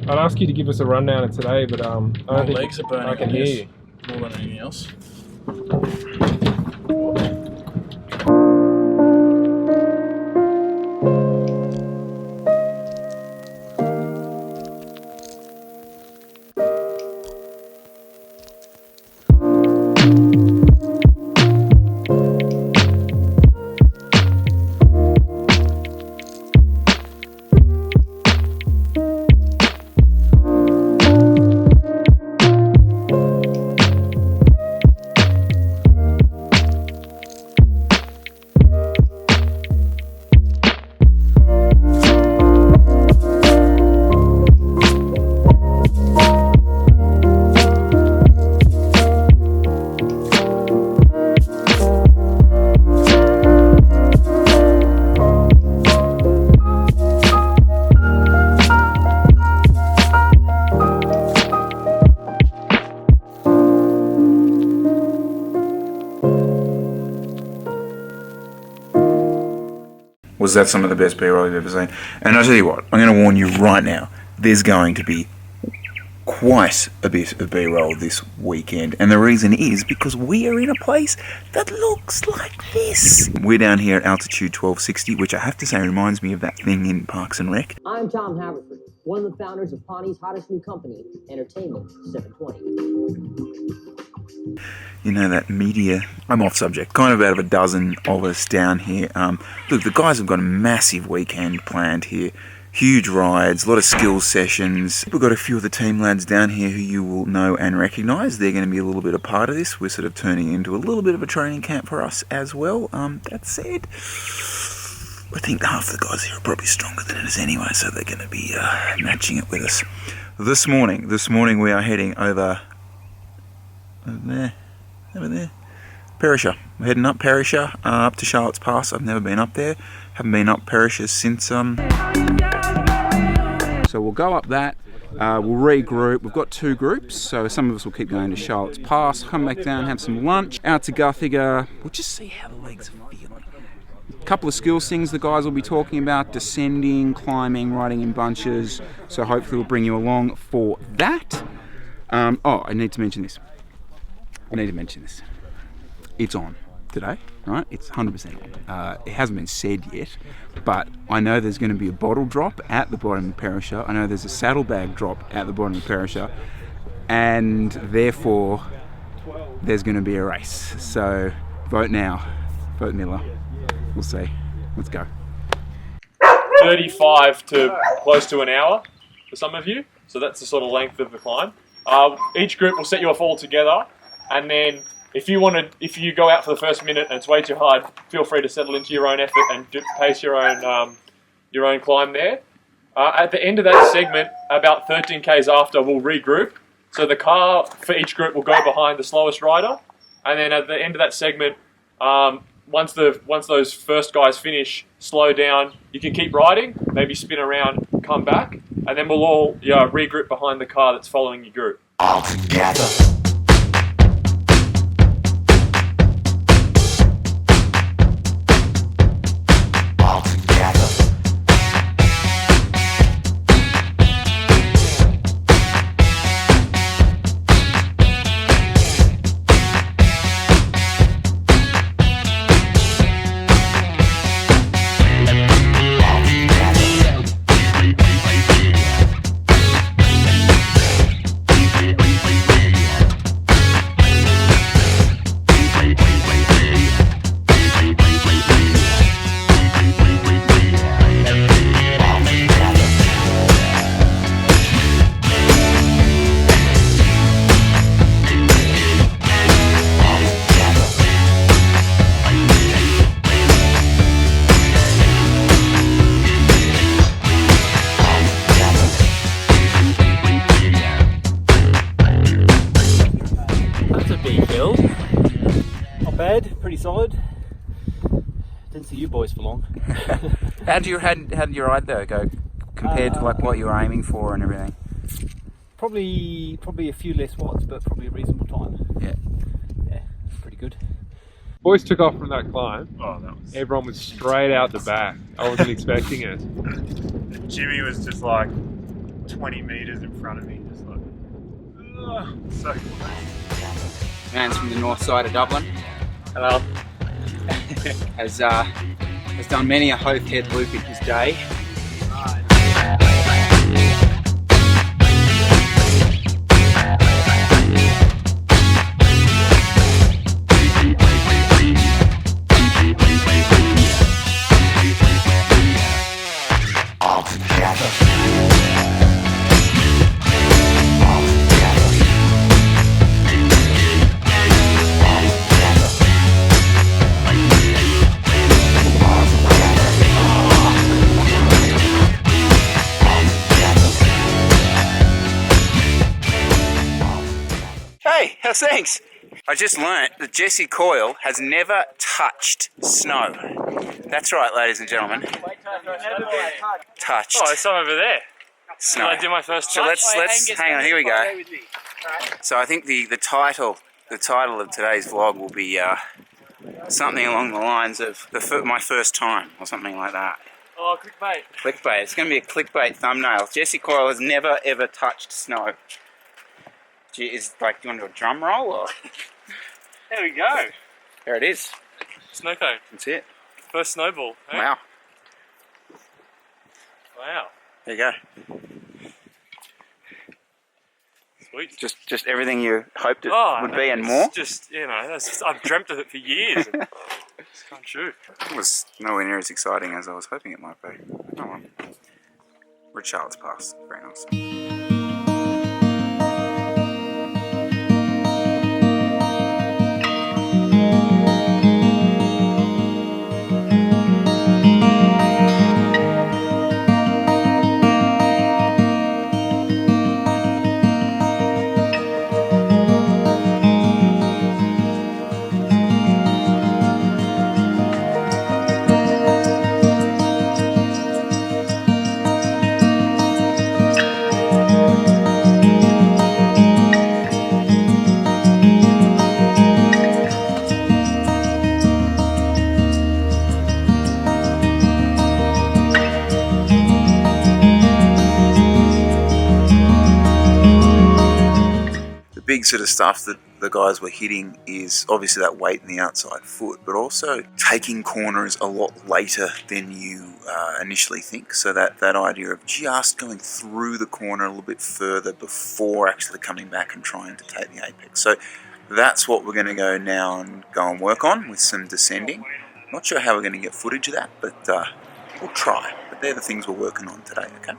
I'd ask you to give us a rundown of today, but I don't My think legs are burning. I can hear you. More than anything else. Was that some of the best B-roll you've ever seen? And I'll tell you what, I'm going to warn you right now, there's going to be quite a bit of B-roll this weekend, and the reason is because we are in a place that looks like this. We're down here at altitude 1260, which I have to say reminds me of that thing in Parks and Rec. I'm Tom Haverford, one of the founders of Pawnee's hottest new company, Entertainment 720. You know, that media. I'm off subject. Kind of out of a dozen of us down here. Look, the guys have got a massive weekend planned here. Huge rides, a lot of skills sessions. We've got a few of the team lads down here who you will know and recognise. They're going to be a little bit a part of this. We're sort of turning into a little bit of a training camp for us as well. That said, I think half the guys here are probably stronger than us anyway, so they're going to be matching it with us. This morning we are heading over there, Perisher. We're heading up Perisher, up to Charlotte's Pass. I've never been up there. Haven't been up Perisher since So we'll go up that. We'll regroup. We've got two groups, so some of us will keep going to Charlotte's Pass, come back down, have some lunch, out to Guthiga. We'll just see how the legs are feeling. A couple of skills things the guys will be talking about: descending, climbing, riding in bunches. So hopefully we'll bring you along for that. Oh, I need to mention this. It's on today, right? It's 100% on. It hasn't been said yet, but I know there's going to be a bottle drop at the bottom of Perisher. I know there's a saddlebag drop at the bottom of Perisher, and therefore there's going to be a race. So vote now, vote Miller. We'll see. Let's go. 35 to close to an hour for some of you, so that's the sort of length of the climb. Each group will set you off all together, and then if you go out for the first minute and it's way too hard, feel free to settle into your own effort and pace your own climb there. At the end of that segment, about 13 k's after, we'll regroup. So the car for each group will go behind the slowest rider, and then at the end of that segment, once those first guys finish, slow down. You can keep riding, maybe spin around, come back, and then we'll all regroup behind the car that's following your group. All together. Pretty solid. Didn't see you boys for long. How did your ride though go compared to like what you were aiming for and everything? Probably a few less watts, but probably a reasonable time. Yeah, pretty good. Boys took off from that climb. Oh, that was... Everyone was straight out the back. I wasn't expecting it. Jimmy was just like, 20 meters in front of me, just like, so close. Man's from the north side of Dublin. Hello. Has done many a Hoth Head loop in his day. Hey, how's things? I just learnt that Jesse Coyle has never touched snow. That's right, ladies and gentlemen. Touched Oh, there's some over there. snow. Did I do my first So touch? let's hang on. Here we go. So I think the title of today's vlog will be something along the lines of my first time or something like that. Oh, clickbait. Clickbait. It's going to be a clickbait thumbnail. Jesse Coyle has never ever touched snow. Do you want to do a drum roll or? There we go. There it is. Snow cone. That's it. First snowball. Eh? Wow. Wow. There you go. Sweet. Just everything you hoped it would be and it's more. Just, I've dreamt of it for years. And it's come true. It was nowhere near as exciting as I was hoping it might be. Oh well. Richard's Pass. Very nice. Big sort of stuff that the guys were hitting is obviously that weight in the outside foot, but also taking corners a lot later than you initially think. So that idea of just going through the corner a little bit further before actually coming back and trying to take the apex. So that's what we're going to go now and go and work on with some descending. Not sure how we're going to get footage of that, but we'll try. But they're the things we're working on today, okay?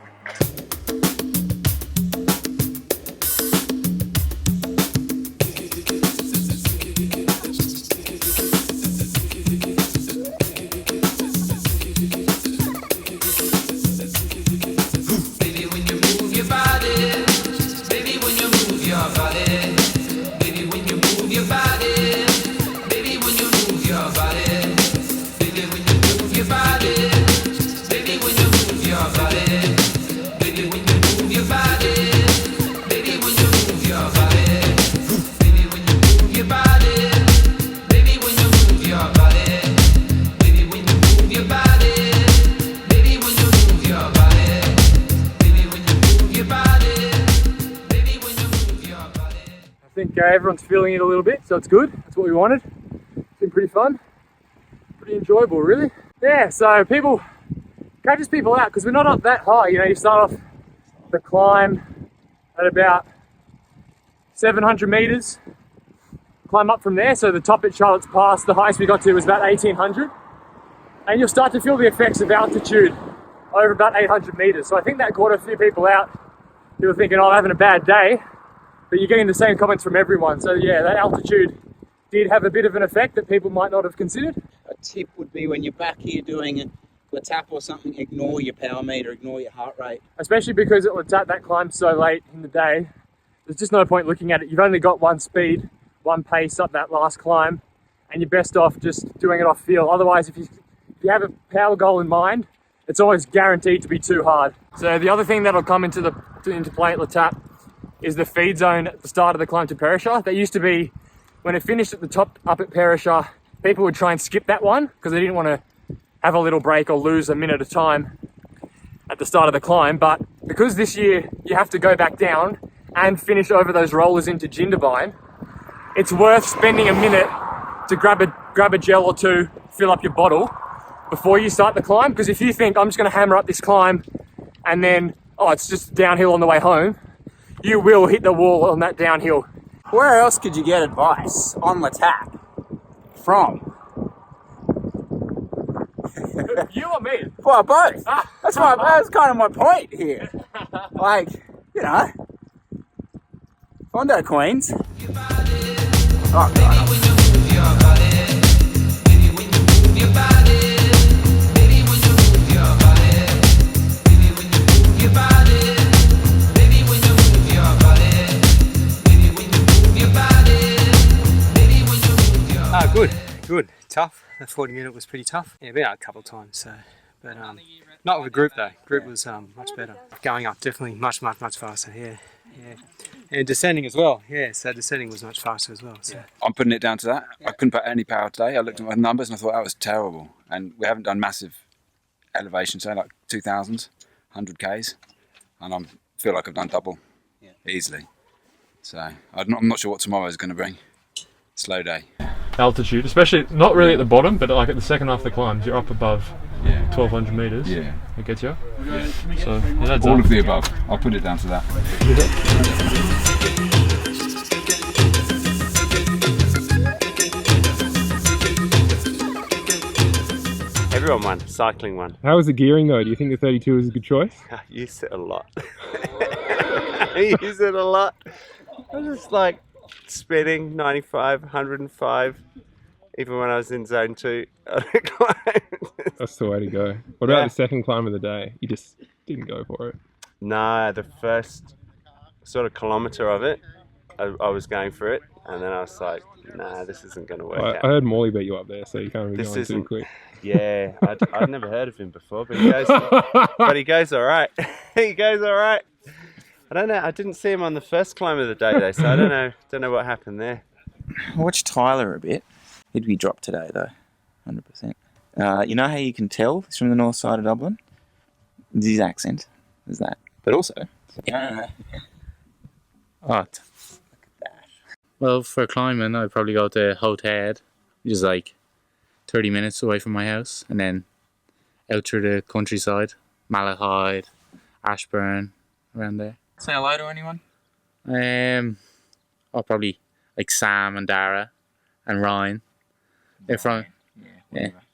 I think everyone's feeling it a little bit, so it's good. That's what we wanted. It's been pretty fun, pretty enjoyable, really. Yeah, so people, catches people out because we're not up that high. You know, you start off the climb at about 700 meters, climb up from there. So the top at Charlotte's Pass, the highest we got to was about 1800, and you'll start to feel the effects of altitude over about 800 meters. So I think that caught a few people out. People thinking, oh, I'm having a bad day. But you're getting the same comments from everyone. So yeah, that altitude did have a bit of an effect that people might not have considered. A tip would be when you're back here doing a tap or something, ignore your power meter, ignore your heart rate. Especially because it was at that climb so late in the day, there's just no point looking at it. You've only got one speed, one pace up that last climb, and you're best off just doing it off feel. Otherwise, if you have a power goal in mind, it's always guaranteed to be too hard. So the other thing that'll come into play at Le Tap is the feed zone at the start of the climb to Perisher. That used to be, when it finished at the top up at Perisher, people would try and skip that one because they didn't want to have a little break or lose a minute of time. at the start of the climb, but because this year you have to go back down and finish over those rollers into Jindabyne, it's worth spending a minute to grab a gel or two, fill up your bottle before you start the climb. Because if you think I'm just going to hammer up this climb and then, oh, it's just downhill on the way home, you will hit the wall on that downhill. Where else could you get advice on the tap from? You or me? Well, both. That's kind of my point here. Like, you know, Fondo Queens. Oh, God. Good. Tough. The 40 minute was pretty tough. Yeah, been out a couple of times, so. But not with the group though. Group was much better. Going up definitely much faster. Yeah. And descending as well. Yeah, so descending was much faster as well. So. I'm putting it down to that. I couldn't put any power today. I looked at my numbers and I thought that was terrible. And we haven't done massive elevation, so like 2,000s, 100Ks, and I feel like I've done double easily. So I'm not sure what tomorrow is going to bring. Slow day. Altitude, especially not really at the bottom, but like at the second half of the climbs, you're up above 1,200 meters. Yeah. It gets you. Yeah. So that's all of the above. I'll put it down to that. Everyone won, cycling won. How was the gearing though? Do you think the 32 was a good choice? I used it a lot. I use it a lot. I was just like spinning 95, 105, even when I was in zone 2. That's the way to go. What about the second climb of the day? You just didn't go for it? No, the first sort of kilometre of it, I was going for it, and then I was like, nah, this isn't going to work out. I heard Morley beat you up there, so you can't be going too quick. Yeah, I'd never heard of him before, but he goes all right. He goes all right. I don't know. I didn't see him on the first climb of the day though, so I don't know what happened there. I watched Tyler a bit. He'd be dropped today though, 100%. You know how you can tell he's from the north side of Dublin? It's his accent, is that. But also, What? Well, for climbing, I'd probably go to Howth, which is like 30 minutes away from my house, and then out through the countryside, Malahide, Ashburn, around there. say hello to anyone? I'll probably like Sam and Dara and Ryan. They're from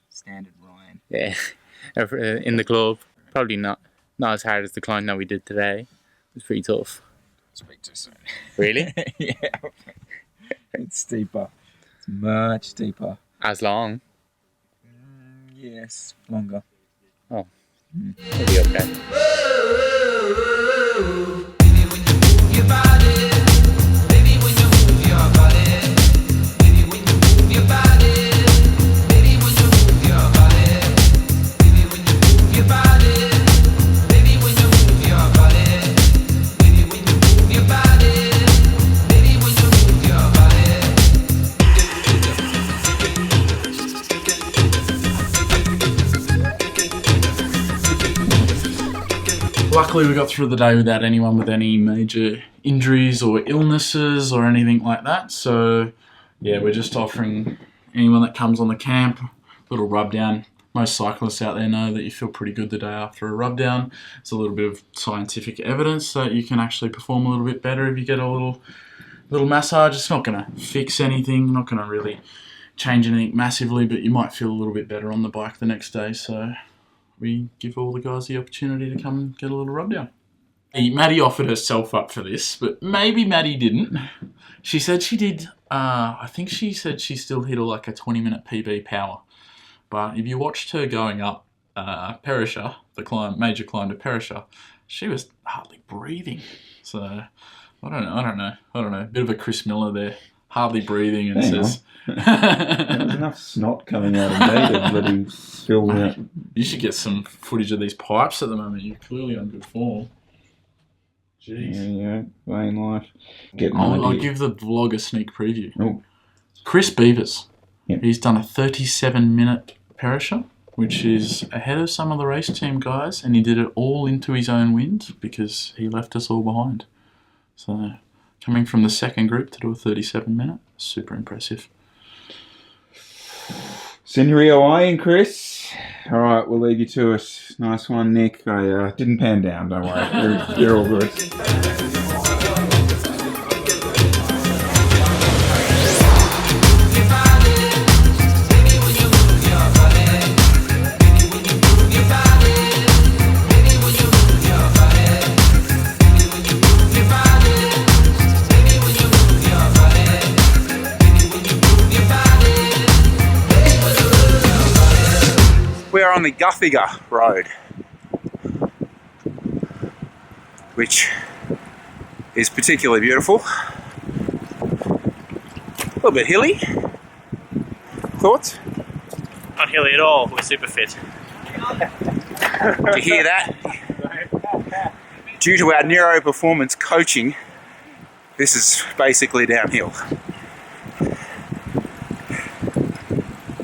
Standard Ryan. Yeah, in the club. Probably not as hard as the climb that we did today. It was pretty tough. Speak too soon. Really? Yeah. It's steeper. It's much steeper. As long? Yes, longer. Oh. It'll be okay. Luckily we got through the day without anyone with any major injuries or illnesses or anything like that, so yeah, we're just offering anyone that comes on the camp a little rub down. Most cyclists out there know that you feel pretty good the day after a rub down. It's a little bit of scientific evidence that you can actually perform a little bit better if you get a little massage. It's not going to fix anything, not going to really change anything massively, but you might feel a little bit better on the bike the next day, so we give all the guys the opportunity to come and get a little rub down. Maddie offered herself up for this, but maybe Maddie didn't. She said she did, I think she said she still hit like a 20-minute PB power. But if you watched her going up Perisher, the major climb to Perisher, she was hardly breathing. So, I don't know. Bit of a Chris Miller there. Hardly breathing and says... There's enough snot coming out of me to bloody spill out. You should get some footage of these pipes at the moment. You're clearly on good form. Jeez. Yeah, vain life. I'll give the vlog a sneak preview. Oh. Chris Beavers. Yep. He's done a 37-minute Perisher. which is ahead of some of the race team guys, and he did it all into his own wind because he left us all behind. So coming from the second group to do a 37-minute, super impressive. Send your EOI in, Chris. All right, we'll leave you to it. Nice one, Nick. I didn't pan down, don't worry. You're all good. We are on the Guthiga Road, which is particularly beautiful. A little bit hilly. Thoughts? Not hilly at all, we're super fit. Did you hear that? Due to our Nero performance coaching, this is basically downhill.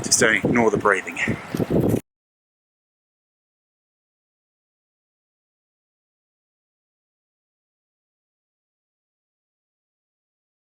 Just don't ignore the breathing.